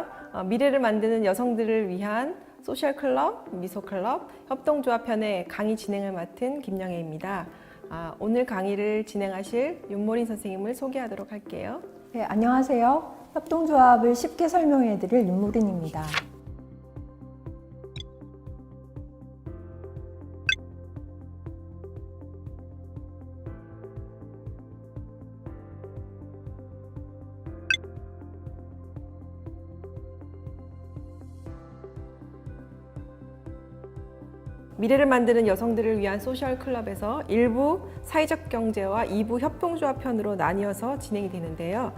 안녕하세요. 미래를 만드는 여성들을 위한 소셜클럽, 미소클럽, 협동조합 편의 강의 진행을 맡은 김영애입니다. 오늘 강의를 진행하실 윤모린 선생님을 소개하도록 할게요. 네, 안녕하세요. 협동조합을 쉽게 설명해 드릴 윤모린입니다. 미래를 만드는 여성들을 위한 소셜클럽에서 1부 사회적 경제와 2부 협동조합 편으로 나뉘어서 진행이 되는데요.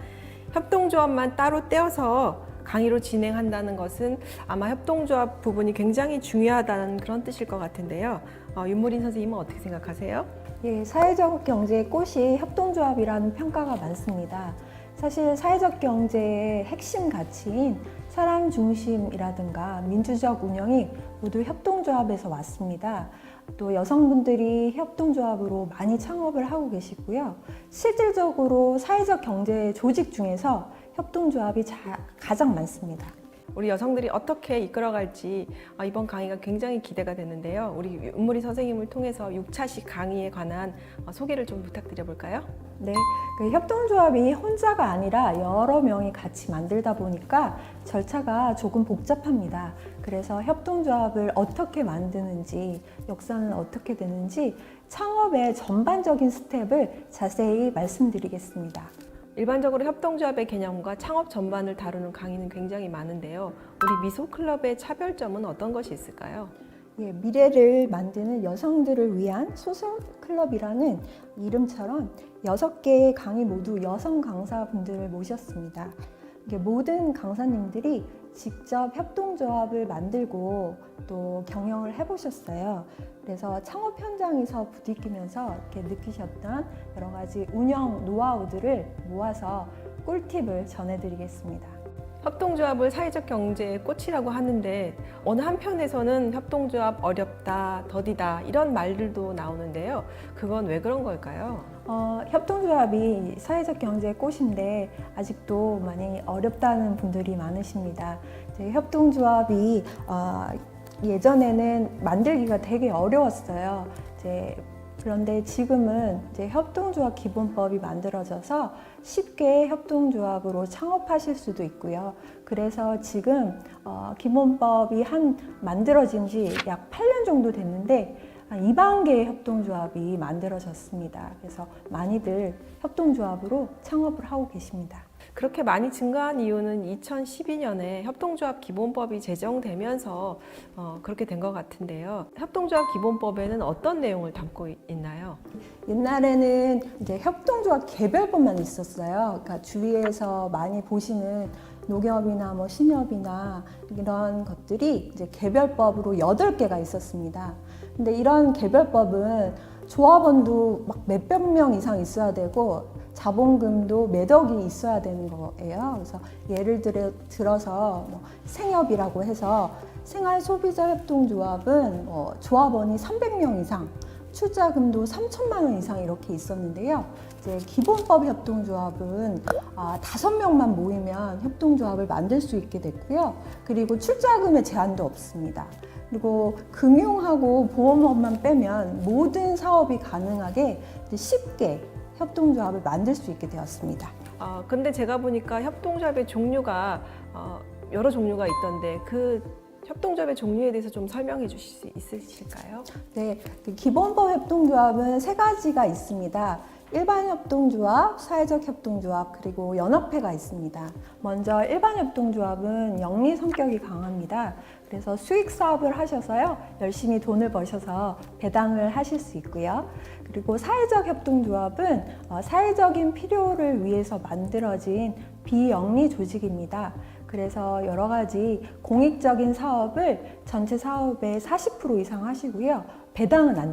협동조합만 따로 떼어서 강의로 진행한다는 것은 아마 협동조합 부분이 굉장히 중요하다는 그런 뜻일 것 같은데요. 윤모린 선생님은 어떻게 생각하세요? 예, 사회적 경제의 꽃이 협동조합이라는 평가가 많습니다. 사실 사회적 경제의 핵심 가치인 사람 중심이라든가 민주적 운영이 모두 협동조합에서 왔습니다. 또 여성분들이 협동조합으로 많이 창업을 하고 계시고요. 실질적으로 사회적 경제 조직 중에서 협동조합이 가장 많습니다. 우리 여성들이 어떻게 이끌어갈지 이번 강의가 굉장히 기대가 되는데요. 우리 윤모린 선생님을 통해서 6차식 강의에 관한 소개를 좀 부탁드려 볼까요? 네, 협동조합이 혼자가 아니라 여러 명이 같이 만들다 보니까 절차가 조금 복잡합니다. 그래서 협동조합을 어떻게 만드는지, 역사는 어떻게 되는지 창업의 전반적인 스텝을 자세히 말씀드리겠습니다. 일반적으로 협동조합의 개념과 창업 전반을 다루는 강의는 굉장히 많은데요. 우리 미소클럽의 차별점은 어떤 것이 있을까요? 예, 미래를 만드는 여성들을 위한 소셜클럽이라는 이름처럼 6개의 강의 모두 여성 강사분들을 모셨습니다. 모든 강사님들이 직접 협동조합을 만들고 또 경영을 해보셨어요. 그래서 창업 현장에서 부딪히면서 이렇게 느끼셨던 여러 가지 운영 노하우들을 모아서 꿀팁을 전해드리겠습니다. 협동조합을 사회적 경제의 꽃이라고 하는데 어느 한편에서는 협동조합 어렵다, 더디다 이런 말들도 나오는데요. 그건 왜 그런 걸까요? 협동조합이 사회적 경제의 꽃인데 아직도 많이 어렵다는 분들이 많으십니다. 협동조합이 예전에는 만들기가 되게 어려웠어요. 그런데 지금은 협동조합 기본법이 만들어져서 쉽게 협동조합으로 창업하실 수도 있고요. 그래서 지금 기본법이 만들어진 지 약 8년 정도 됐는데 2만 개의 협동조합이 만들어졌습니다. 그래서 많이들 협동조합으로 창업을 하고 계십니다. 그렇게 많이 증가한 이유는 2012년에 협동조합 기본법이 제정되면서 그렇게 된 것 같은데요. 협동조합 기본법에는 어떤 내용을 담고 있나요? 옛날에는 협동조합 개별법만 있었어요. 그러니까 주위에서 많이 보시는 농협이나 신협이나 이런 것들이 개별법으로 8개가 있었습니다. 근데 이런 개별법은 조합원도 막 몇백 명 이상 있어야 되고 자본금도 몇 억이 있어야 되는 거예요. 그래서 예를 들어서 생협이라고 해서 생활소비자협동조합은 조합원이 300명 이상, 출자금도 3천만 원 이상 이렇게 있었는데요. 기본법 협동조합은 5명만 모이면 협동조합을 만들 수 있게 됐고요. 그리고 출자금의 제한도 없습니다. 그리고 금융하고 보험업만 빼면 모든 사업이 가능하게 쉽게 협동조합을 만들 수 있게 되었습니다. 근데 제가 보니까 협동조합의 종류가 여러 종류가 있던데 그 협동조합의 종류에 대해서 좀 설명해 주실 수 있으실까요? 네, 기본법 협동조합은 3가지가 있습니다. 일반 협동조합, 사회적 협동조합, 그리고 연합회가 있습니다. 먼저 일반 협동조합은 영리 성격이 강합니다. 그래서 수익 사업을 하셔서요, 열심히 돈을 버셔서 배당을 하실 수 있고요. 그리고 사회적 협동조합은 사회적인 필요를 위해서 만들어진 비영리 조직입니다. 그래서 여러 가지 공익적인 사업을 전체 사업의 40% 이상 하시고요. 배당은 안